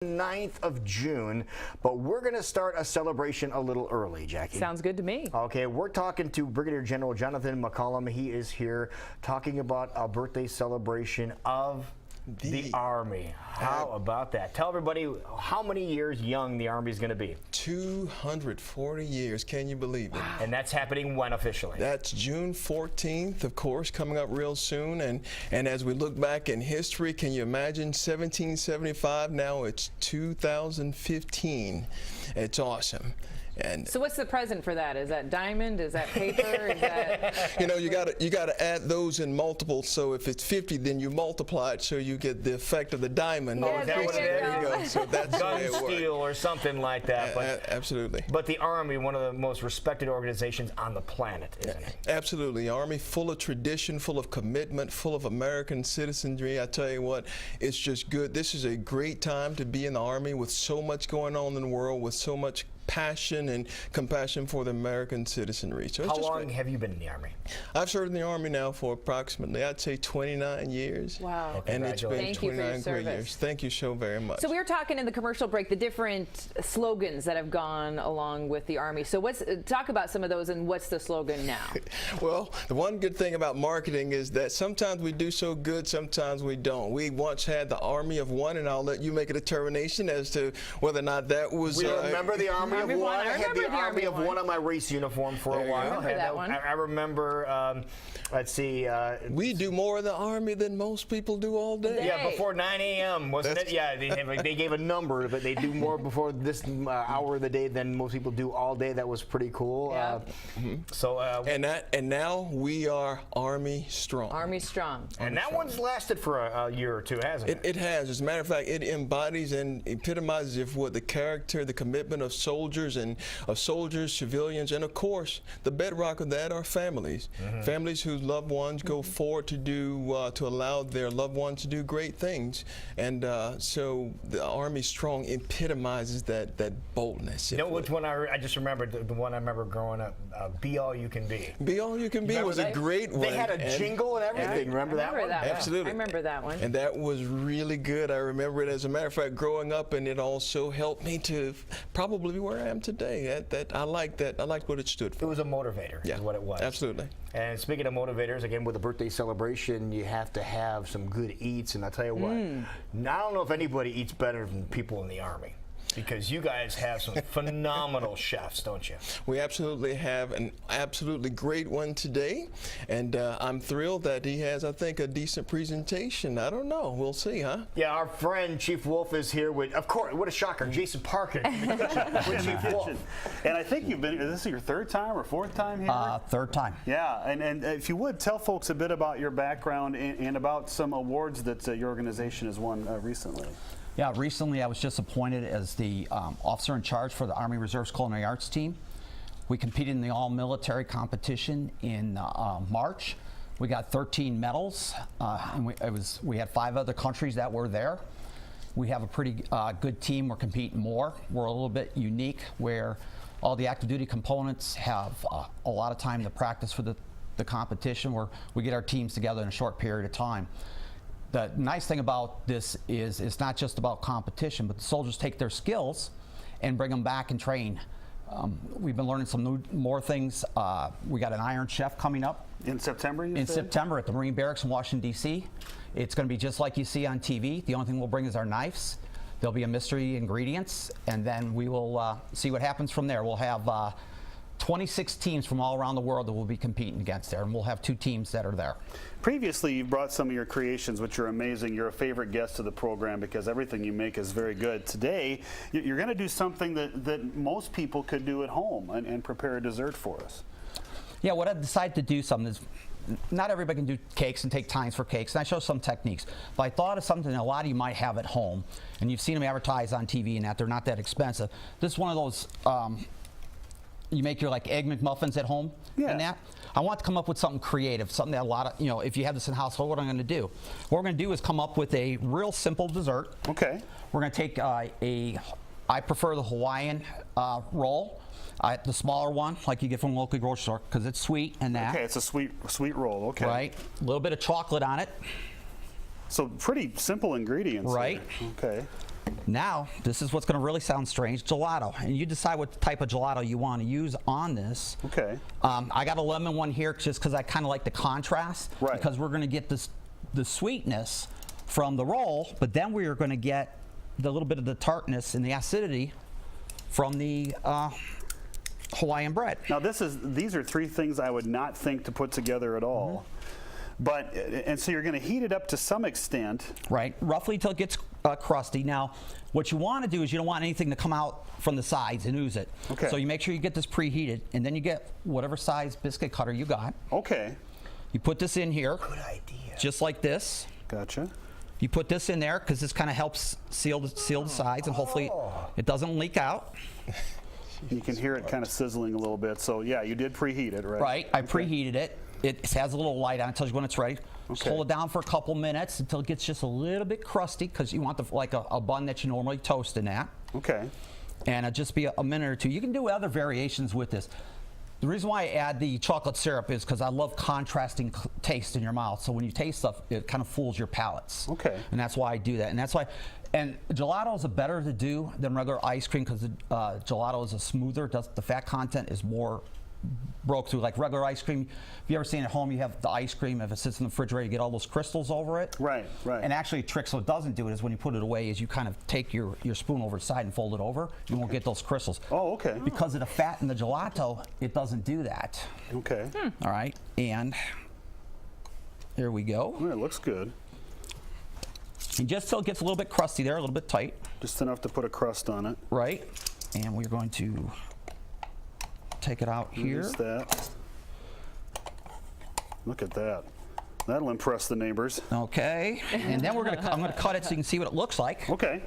9th of June, but we're going to start a celebration a little early, Jackie. Sounds good to me. Okay, we're talking to Brigadier General Jonathan McCollum. He is here talking about a birthday celebration of the Army. How about that? Tell everybody how many years young the Army is going to be. 240 years. Can you believe it? And that's happening when officially? That's June 14th, of course, coming up real soon. And as we look back in history, can you imagine 1775? Now it's 2015. It's awesome. And so what's the present for that? Is that diamond? Is that paper? Is that... You know, you gotta add those in multiples. So if it's 50, then you multiply it so you get the effect of the diamond. Yeah, there you go. So that's gun steel or something like that. But, absolutely. But the Army, one of the most respected organizations on the planet, isn't it? Absolutely. Army, full of tradition, full of commitment, full of American citizenry. I tell you what, it's just good. This is a great time to be in the Army with so much going on in the world, with so much passion and compassion for the American citizenry. So how long have you been in the Army? I've served in the Army now for approximately, I'd say, 29 years. Wow. Well, and it's been 29 great years. Thank you so very much. So we were talking in the commercial break, the different slogans that have gone along with the Army. So talk about some of those, and what's the slogan now? Well, the one good thing about marketing is that sometimes we do so good, sometimes we don't. We once had the Army of One, and I'll let you make a determination as to whether or not that was... We remember the Army of One. I had the Army of One on my race uniform for a while. I remember that one. I remember, let's see. We do more of the Army than most people do all day. Yeah, before 9 a.m., wasn't it? Yeah, they gave a number, but they do more before this hour of the day than most people do all day. That was pretty cool. Yeah. And now we are Army Strong. Army Strong. And that one's lasted for a year or two, hasn't it? It has. As a matter of fact, it embodies and epitomizes what the character, the commitment of soldiers and civilians, and of course, the bedrock of that are families. Families whose loved ones go forward to do, to allow their loved ones to do great things. And so the Army Strong epitomizes that boldness. You know which one I just remembered? The one I remember growing up, Be All You Can Be. Be All You Can Be was a great one. They had a jingle and everything. Remember that one? Absolutely. I remember that one. And that was really good. I remember it. As a matter of fact, growing up, and it also helped me to probably be where I am today. I like that. I liked what it stood for. It was a motivator, is what it was. Absolutely. And speaking of motivators, again, with a birthday celebration, you have to have some good eats. And I'll tell you what, I don't know if anybody eats better than people in the Army, because you guys have some phenomenal chefs, don't you? We absolutely have an absolutely great one today, and I'm thrilled that he has, I think, a decent presentation. I don't know. We'll see, huh? Yeah, our friend Chief Wolf is here with, of course, what a shocker, Jason Parker with Chief Wolf. And I think you've been, is this your third time or fourth time here? Third time. Yeah, and if you would, tell folks a bit about your background and about some awards that your organization has won recently. Yeah, recently I was just appointed as the officer in charge for the Army Reserves Culinary Arts team. We competed in the all-military competition in March. We got 13 medals, and we had 5 other countries that were there. We have a pretty good team. We're competing more. We're a little bit unique where all the active duty components have a lot of time to practice for the competition, where we get our teams together in a short period of time. The nice thing about this is it's not just about competition, but the soldiers take their skills and bring them back and train. We've been learning some more things. We got an Iron Chef coming up. In September, you said? In September at the Marine Barracks in Washington, D.C. It's going to be just like you see on TV. The only thing we'll bring is our knives. There'll be a mystery ingredients, and then we will see what happens from there. We'll have 26 teams from all around the world that will be competing against there, and we'll have 2 teams that are there. Previously, you've brought some of your creations, which are amazing. You're a favorite guest of the program because everything you make is very good. Today, you're going to do something that most people could do at home and prepare a dessert for us. Yeah, what I decided to do something is, not everybody can do cakes and take times for cakes, and I show some techniques. But I thought of something that a lot of you might have at home, and you've seen them advertised on TV and that. They're not that expensive. This is one of those, you make your like Egg McMuffins at home and that. I want to come up with something creative, something that a lot of, if you have this in household, what I'm going to do? What we're going to do is come up with a real simple dessert. Okay. We're going to take I prefer the Hawaiian roll. The smaller one, like you get from a local grocery store, because it's sweet and that. Okay, it's a sweet roll. Okay. Right. A little bit of chocolate on it. So pretty simple ingredients. Right. There. Okay. Now, this is what's going to really sound strange, gelato. And you decide what type of gelato you want to use on this. Okay. I got a lemon one here just because I kind of like the contrast. Right. Because we're going to get the sweetness from the roll, but then we are going to get the little bit of the tartness and the acidity from the Hawaiian bread. Now these are three things I would not think to put together at all. But, and so you're going to heat it up to some extent. Right, roughly till it gets crusty. Now, what you want to do is you don't want anything to come out from the sides and ooze it. Okay. So you make sure you get this preheated, and then you get whatever size biscuit cutter you got. Okay. You put this in here. Good idea. Just like this. Gotcha. You put this in there because this kind of helps seal the sides, and hopefully it doesn't leak out. You can hear it kind of sizzling a little bit. So yeah, you did preheat it, right? Right, I preheated it. It has a little light on it, tells you when it's ready. Just Okay. hold it down for a couple minutes until it gets just a little bit crusty because you want like a bun that you normally toast in that. Okay. And it'll just be a minute or two. You can do other variations with this. The reason why I add the chocolate syrup is because I love contrasting taste in your mouth. So when you taste stuff, it kind of fools your palates. Okay. And that's why I do that. And that's why, and gelato is better to do than regular ice cream because gelato is a smoother. The fat content is more broke through. Like regular ice cream, if you ever seen at home, you have the ice cream, if it sits in the refrigerator, you get all those crystals over it. Right, right. And actually a trick so it doesn't do it is when you put it away is you kind of take your spoon over the side and fold it over. You won't get those crystals. Oh, okay. Because of the fat in the gelato, it doesn't do that. Okay. All right, and there we go. Well, it looks good. And just till it gets a little bit crusty there, a little bit tight, Just enough to put a crust on it. right? And we're going to take it out here. Release that. Look at that. That'll impress the neighbors. Okay, and then I'm gonna cut it so you can see what it looks like. Okay.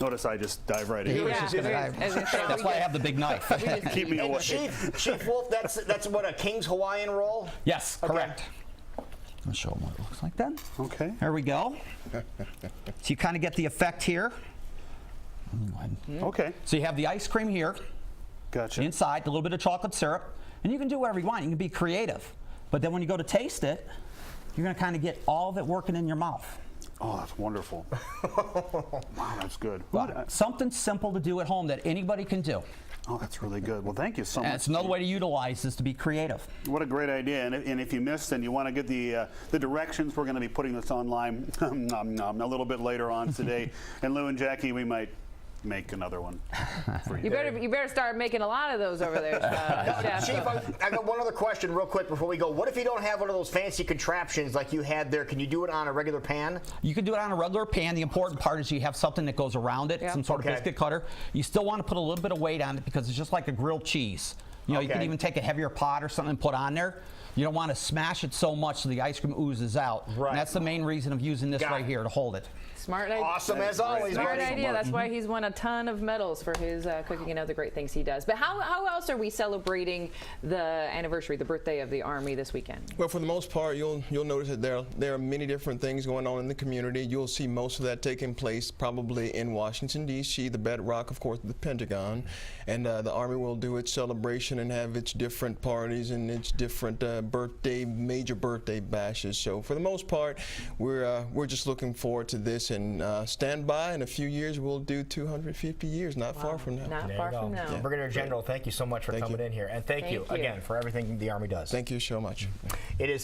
Notice I just dive right in. He was Yeah, just gonna I was gonna say, that's why I have the big knife. Keep me And away. Chief Wolf, that's what a King's Hawaiian roll? Yes, Okay. correct. I'll show them what it looks like then. Okay. There we go. So you kind of get the effect here. Okay. So you have the ice cream here, Gotcha. inside, a little bit of chocolate syrup, and you can do whatever you want. You can be creative. But then when you go to taste it, you're going to kind of get all of it working in your mouth. Oh, that's wonderful. Wow, that's good. Something simple to do at home that anybody can do. Oh, that's really good. Well, thank you so And much. it's another way to utilize this to be creative. What a great idea. And if you missed and you want to get the directions, we're going to be putting this online a little bit later on today. And Lou and Jackie, we might make another one for you. You better start making a lot of those over there, Chef. Chief, I got one other question real quick before we go. What if you don't have one of those fancy contraptions like you had there? Can you do it on a regular pan? You can do it on a regular pan. The important part is you have something that goes around it, Yeah. some sort Okay. of biscuit cutter. You still want to put a little bit of weight on it because it's just like a grilled cheese. You know, you can Okay. even take a heavier pot or something and put on there. You don't want to smash it so much so the ice cream oozes out. Right. And that's the main reason of using this Got right it. here to hold it. Smart idea. Awesome That as is great. always. Smart buddy. idea. That's why he's won a ton of medals for his cooking and other great things he does. But how else are we celebrating the anniversary, the birthday of the Army this weekend? Well, for the most part, you'll notice that there are many different things going on in the community. You'll see most of that taking place probably in Washington, D.C., the bedrock, of course, the Pentagon. And the Army will do its celebration and have its different parties and its different major birthday bashes. So for the most part, we're just looking forward to this and stand by. In a few years, we'll do 250 years, not far from now. Not There far you go. from now. Brigadier General, thank you so much for Thank coming you. in here. And thank you Thank you. again for everything the Army does. Thank you so much. It is